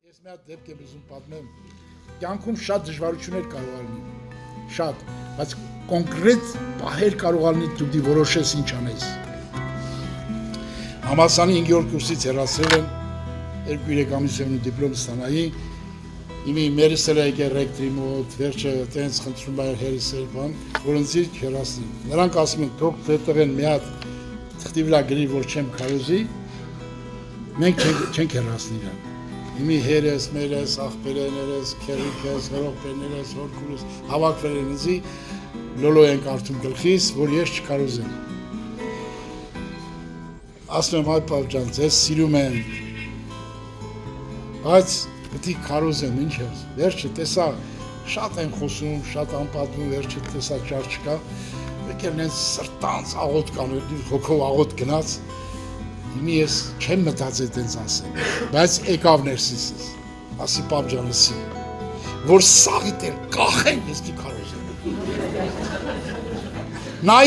Ես մի հատ դեպք եմ ուզում պատմեմ։ Կյանքում շատ դժվարություններ կարող լինի, շատ, բայց կոնկրետ պահեր կարող լինի դու դի որոշես ինչ անես։ Համալսարանի 5-րդ կուրսից հեռացրել եմ 2-3 ամիս եմ դիպլոմ ստանայի։ Իմի մերս էլ եկել ռեկտորի մոտ, վերջը տենց խնդրում էր հերս էր բան, որ ինձ հեռացնի։ Նրանք ասում են, թող դետեղ մի հատ թղթի վրա գրի, որ չեմ կարոզի, մենք չենք հեռացնի իրան։ Իմի հերս, մերս, աղբերներս, քերիկս, հրողբերներս, հորքուրս հավաքվել են ինձի, լոլո են կարդում գլխիս, որ ես չկարոզեմ։ Ասում եմ, այ պապ ջան, ձեզ սիրում եմ, բայց պետք է կարոզեմ, ինչ ես, վերջը տեսա, շատ են խոսում, շատ անպատվում, վերջը տեսա ճար չկա, եկել են սրտանց աղոտ կանել, հոգով աղոտ գնաց, իմի ես չեմ մտածել տենց ասեմ, բայց եկավ ներսիսս, ասի պապ ջան լսի, որ սաղիտ էլ կախեն ես դի կարոզեմ։ Նա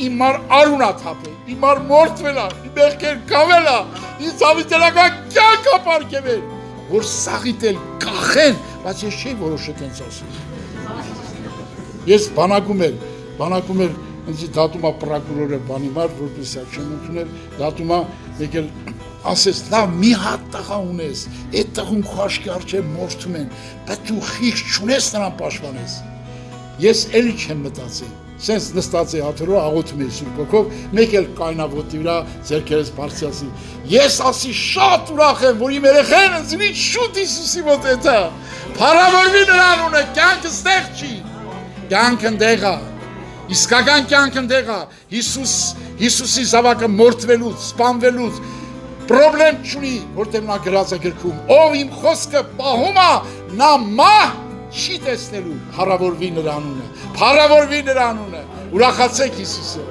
իմ մար արունա թապել, իմ մար մորթվել է, իմ եղկեր կավել է, ինձ հավիտելական կյանք ապարգևել, որ սաղիտ էլ կախեն, բայց ես չէի որոշը տենց ասում։ Ես բանակում էր, ինձ դատումա պրակուրորը բանի մար, որպես չեմ ընդունել, դատումա եկել ասես, լավ մի հատ տղա ունես, այդ տղուն քո աչքի առջև մորթում են, բայց դու խիղճ չունես նրան պաշտպանես։ Ես էլի չեմ մտածել, սենց նստած էի հաթորով աղոթում էի Սուրբ Հոգով, մեկ էլ կայնավոտի վրա ձեռքերս բարձրացի։ Ես ասի շատ ուրախ եմ, որ իմ երեխան ինձնի շուտ Հիսուսի մոտ էթա։ Փառավորվի նրա անունը, կյանքը ստեղ չի, կյանքը ընդեղ է։ Իսկական կյանքը ընդեղ է, Հիսուսի զավակը մորթվելուց, սպանվելուց, պրոբլեմ չունի, որտեղ նա գրած է գրքում, ով իմ խոսքը պահում է, նա մահ չի տեսնելու, փառավորվի նրա անունը, ուրախացեք Հիսուսը,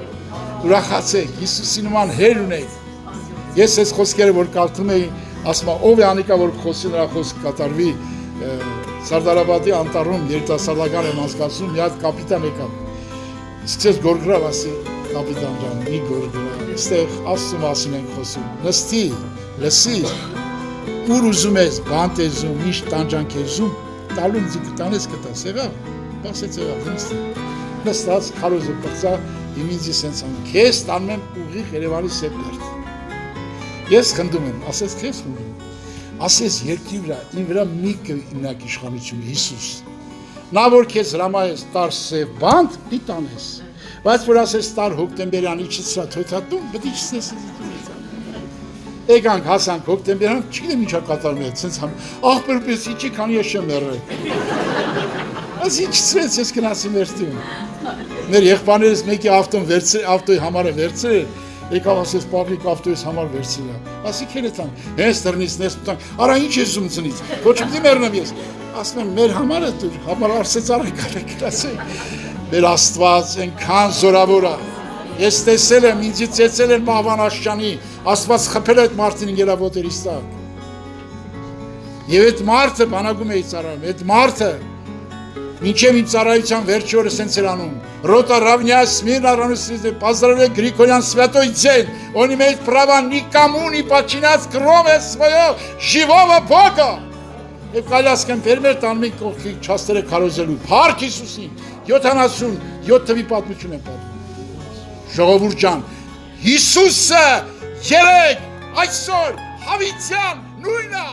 ուրախացեք, Հիսուսի նման հեր ունեք։ Ես այս խոսքերը որ կարդում էի, ասում եմ, ով է Անիկա, որ խոսի նրա խոսքը կատարվի, Սարդարաբադի անտառում երիտասարդական եմ անցկացնում, մի հատ կապիտան եկավ։ Սկսեց գորգրալ, ասի, կապիտան ջան, մի գորգրալ, ստեղ Աստծու մասին ենք խոսում, նստի, լսի, ուր ուզում ես, բանտ ես զում, ինչ տանջանք ես զում, տալու ինձի կտանես կտաս, եղավ, բասեց եղավ, նստած, քարոզը պրծա, իմ ինձի սենց անում, քեզ տանում եմ ուղիղ Երևանի Սեպտերտ։ Ես խնդում եմ, ասես քեզ խնդում եմ, ասես երկրի վրա, իմ վրա մի կինակ իշխանություն, Հիսուս։ Նա որ քեզ հրամայես տար սև բանտ, պիտի տանես, բայց որ ասես տար հոկտեմբերյան իջեցրա թոթատում, պետք է իջեցնես Եկանք հասանք հոկտեմբերյան, չգիտեմ ինչա կատարում է, ցենց աղբերպես իջի, քանի ես չեմ եղել։ Այս իջեցրեց, ես գնացի մեր տուն։ Մեր եղբայրներս մեկի ավտոյի համարը վերցրել, եկավ ասես պապիկ ավտոյիս համար վերցրել է։ Ասի քերեցան, հենց դռնից ներս մտանք, արա ինչ ես զում ծնից, ոչ պիտի մեռնեմ ես։ Ասում եմ, մեր համարը դուր, համար արսեց առեկալ է գրասեք։ Մեր Աստված ենքան զորավոր է։ Ես տեսել եմ, ինձի ծեցել են մահվան աշճանի, Աստված խփել է այդ մարդին ինգելավոտերիս տակ։ Եվ այդ մարդը բանակում էի ծառայում, այդ մարդը մինչև իմ ծառայության վերջի օրը սենց էր անում։ Рота равняясь мирно равноценно поздравляю Григория Святой день. Он имеет право никому не подчиняться, кроме своего живого Бога. Եվ կալյասկեն վերմեր տանում ենք կողքի չաստերը կարոզելու, հարկ Հիսուսին, 77 թվի պատմություն են պատմում։ Ժողովուրդ ջան, Հիսուսը երեք, այսօր, հավիտյան, նույնը